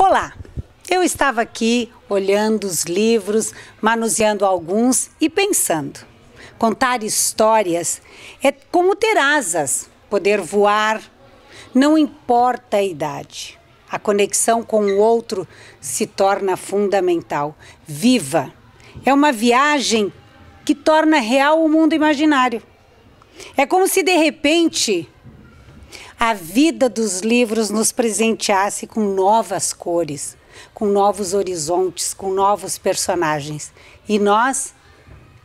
Olá, eu estava aqui olhando os livros, manuseando alguns e pensando. Contar histórias é como ter asas, poder voar, não importa a idade. A conexão com o outro se torna fundamental. Viva! É uma viagem que torna real o mundo imaginário. É como se de repente a vida dos livros nos presenteasse com novas cores, com novos horizontes, com novos personagens. E nós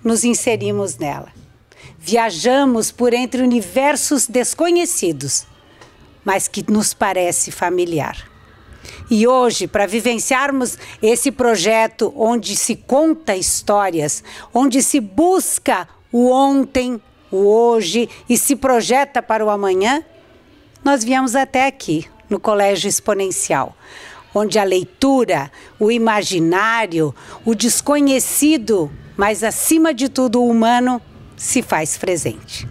nos inserimos nela. Viajamos por entre universos desconhecidos, mas que nos parece familiar. E hoje, para vivenciarmos esse projeto onde se conta histórias, onde se busca o ontem, o hoje e se projeta para o amanhã, nós viemos até aqui, no Colégio Exponencial, onde a leitura, o imaginário, o desconhecido, mas acima de tudo o humano, se faz presente.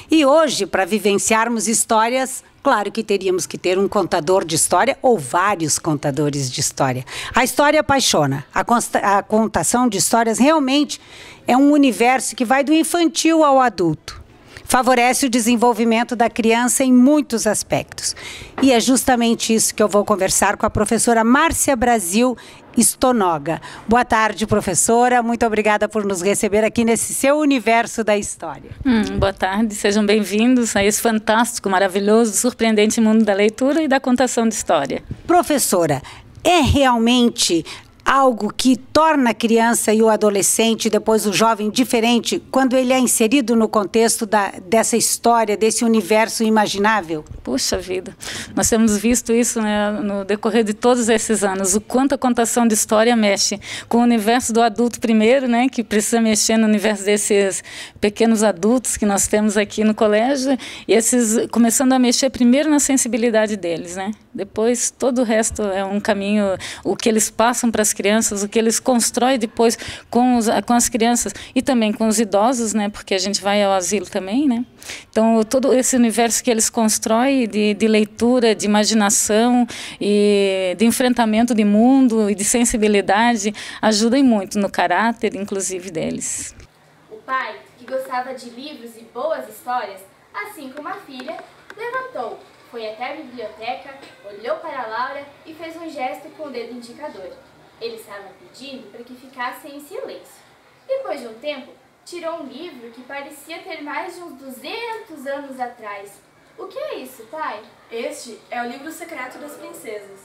E hoje, para vivenciarmos histórias, claro que teríamos que ter um contador de história ou vários contadores de história. A história apaixona. A contação de histórias realmente é um universo que vai do infantil ao adulto. Favorece o desenvolvimento da criança em muitos aspectos. E é justamente isso que eu vou conversar com a professora Márcia Brasil Stonoga. Boa tarde, professora. Muito obrigada por nos receber aqui nesse seu universo da história. Boa tarde, sejam bem-vindos a esse fantástico, maravilhoso, surpreendente mundo da leitura e da contação de história. Professora, é realmente algo que torna a criança e o adolescente, depois o jovem, diferente quando ele é inserido no contexto dessa história, desse universo imaginável? Puxa vida, nós temos visto isso, né, no decorrer de todos esses anos, o quanto a contação de história mexe com o universo do adulto primeiro, né, que precisa mexer no universo desses pequenos adultos que nós temos aqui no colégio, e esses começando a mexer primeiro na sensibilidade deles, né? Depois todo o resto é um caminho, o que eles passam para as crianças, o que eles constroem depois com as crianças e também com os idosos, né? Porque a gente vai ao asilo também, né? Então todo esse universo que eles constroem de leitura, de imaginação e de enfrentamento de mundo e de sensibilidade ajudam muito no caráter, inclusive, deles. O pai, que gostava de livros e boas histórias, assim como a filha, levantou. Foi até a biblioteca, olhou para Laura e fez um gesto com o dedo indicador. Ele estava pedindo para que ficassem em silêncio. Depois de um tempo, tirou um livro que parecia ter mais de uns 200 anos atrás. O que é isso, pai? Este é o livro secreto das princesas.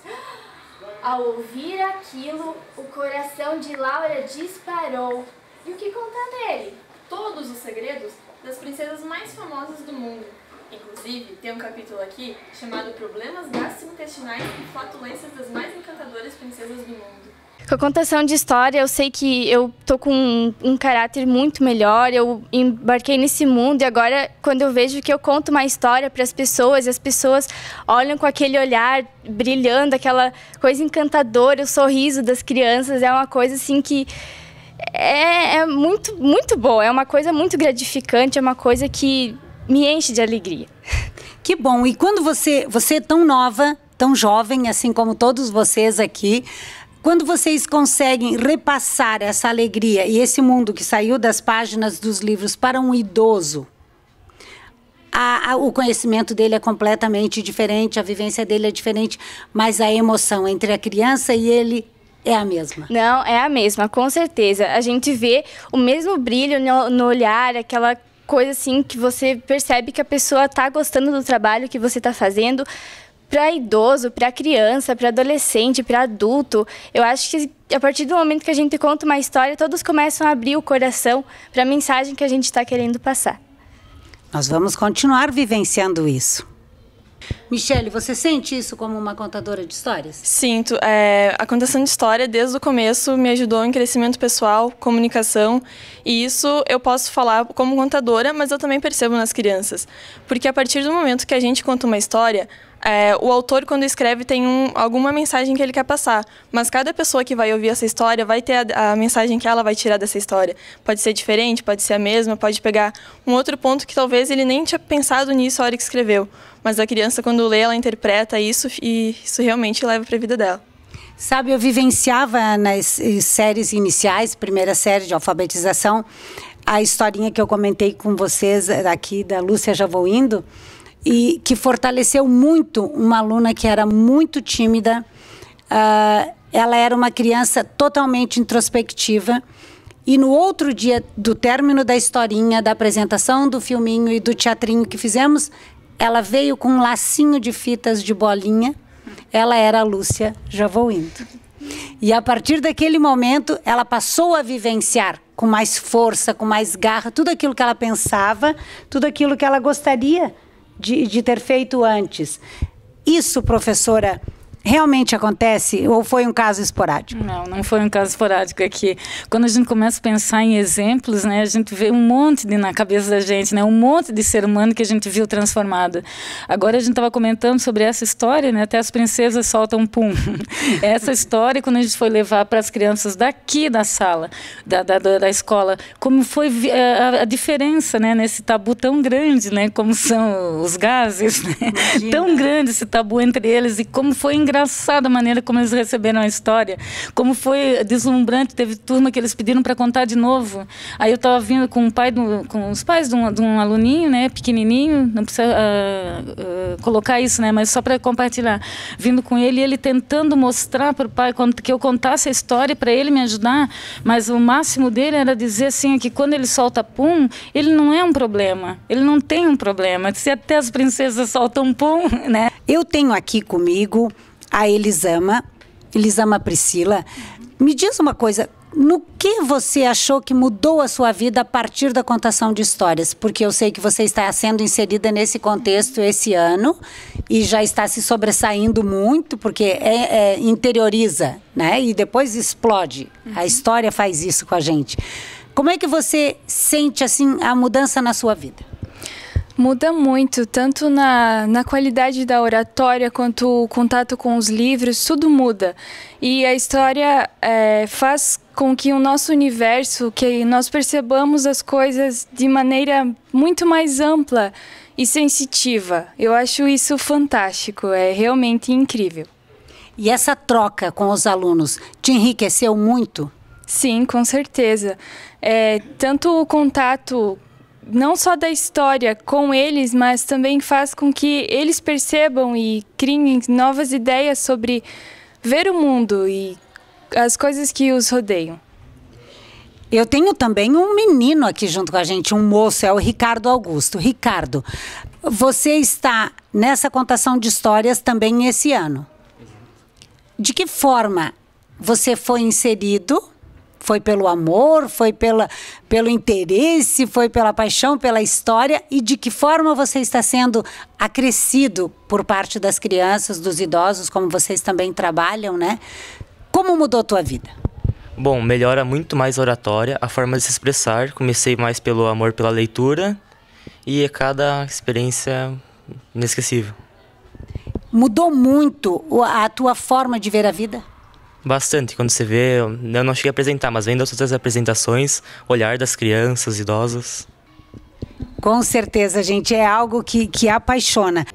Ao ouvir aquilo, o coração de Laura disparou. E o que conta nele? Todos os segredos das princesas mais famosas do mundo. Inclusive, tem um capítulo aqui chamado Problemas Gastrointestinais e Flatulências das mais encantadoras princesas do mundo. Com a contação de história, eu sei que eu tô com um caráter muito melhor, eu embarquei nesse mundo e agora, quando eu vejo que eu conto uma história para as pessoas e as pessoas olham com aquele olhar brilhando, aquela coisa encantadora, o sorriso das crianças, é uma coisa assim que é muito, muito boa, é uma coisa muito gratificante, é uma coisa que me enche de alegria. Que bom! E quando você é tão nova, tão jovem, assim como todos vocês aqui, quando vocês conseguem repassar essa alegria e esse mundo que saiu das páginas dos livros para um idoso, o conhecimento dele é completamente diferente, a vivência dele é diferente, mas a emoção entre a criança e ele é a mesma. Não, é a mesma, com certeza. A gente vê o mesmo brilho no olhar, aquela coisa assim que você percebe que a pessoa está gostando do trabalho que você está fazendo. Para idoso, para criança, para adolescente, para adulto, eu acho que a partir do momento que a gente conta uma história, todos começam a abrir o coração para a mensagem que a gente está querendo passar. Nós vamos continuar vivenciando isso. Michele, você sente isso como uma contadora de histórias? Sinto. A contação de história, desde o começo, me ajudou em crescimento pessoal, comunicação, e isso eu posso falar como contadora, mas eu também percebo nas crianças. Porque a partir do momento que a gente conta uma história, o autor, quando escreve, tem alguma mensagem que ele quer passar, mas cada pessoa que vai ouvir essa história vai ter a mensagem que ela vai tirar dessa história. Pode ser diferente, pode ser a mesma, pode pegar um outro ponto que talvez ele nem tinha pensado nisso na hora que escreveu. Mas a criança, quando lê, ela interpreta isso e isso realmente leva para a vida dela. Sabe, eu vivenciava nas séries iniciais, primeira série de alfabetização, a historinha que eu comentei com vocês aqui da Lúcia Já Vou Indo, e que fortaleceu muito uma aluna que era muito tímida. Ela era uma criança totalmente introspectiva, e no outro dia do término da historinha, da apresentação do filminho e do teatrinho que fizemos, ela veio com um lacinho de fitas de bolinha. Ela era a Lúcia Já Vou Indo. E a partir daquele momento, ela passou a vivenciar com mais força, com mais garra, tudo aquilo que ela pensava, tudo aquilo que ela gostaria de ter feito antes. Isso, professora, realmente acontece ou foi um caso esporádico? Não foi um caso esporádico. É que quando a gente começa a pensar em exemplos, né, a gente vê um monte na cabeça da gente, né, um monte de ser humano que a gente viu transformado. Agora a gente estava comentando sobre essa história, né, até as princesas soltam pum. Essa história, quando a gente foi levar para as crianças daqui da sala, da escola, como foi a diferença, né, nesse tabu tão grande, né, como são os gases, né, tão grande esse tabu entre eles, e como foi engraçada a maneira como eles receberam a história, como foi deslumbrante. Teve turma que eles pediram para contar de novo. Aí eu estava vindo com os pais de um aluninho, né, pequenininho, não precisa colocar isso, né, mas só para compartilhar. Vindo com ele, ele tentando mostrar para o pai que eu contasse a história para ele me ajudar, mas o máximo dele era dizer assim, que quando ele solta pum, ele não é um problema, ele não tem um problema. Se até as princesas soltam pum, né? Eu tenho aqui comigo a Elisama Priscila. Me diz uma coisa, no que você achou que mudou a sua vida a partir da contação de histórias? Porque eu sei que você está sendo inserida nesse contexto esse ano e já está se sobressaindo muito, porque interioriza, né? E depois explode. A história faz isso com a gente. Como é que você sente assim a mudança na sua vida? Muda muito, tanto na qualidade da oratória quanto o contato com os livros, tudo muda. E a história faz com que o nosso universo, que nós percebamos as coisas de maneira muito mais ampla e sensitiva. Eu acho isso fantástico, é realmente incrível. E essa troca com os alunos te enriqueceu muito? Sim, com certeza. Tanto o contato não só da história com eles, mas também faz com que eles percebam e criem novas ideias sobre ver o mundo e as coisas que os rodeiam. Eu tenho também um menino aqui junto com a gente, um moço, é o Ricardo Augusto. Ricardo, você está nessa contação de histórias também esse ano. De que forma você foi inserido? Foi pelo amor, foi pelo interesse, foi pela paixão, pela história? E de que forma você está sendo acrescido por parte das crianças, dos idosos, como vocês também trabalham, né? Como mudou a tua vida? Bom, melhora muito mais a oratória, a forma de se expressar. Comecei mais pelo amor pela leitura e cada experiência inesquecível. Mudou muito a tua forma de ver a vida? Bastante. Quando você vê, eu não cheguei a apresentar, mas vendo as outras apresentações, olhar das crianças, idosos. Com certeza, gente, é algo que apaixona.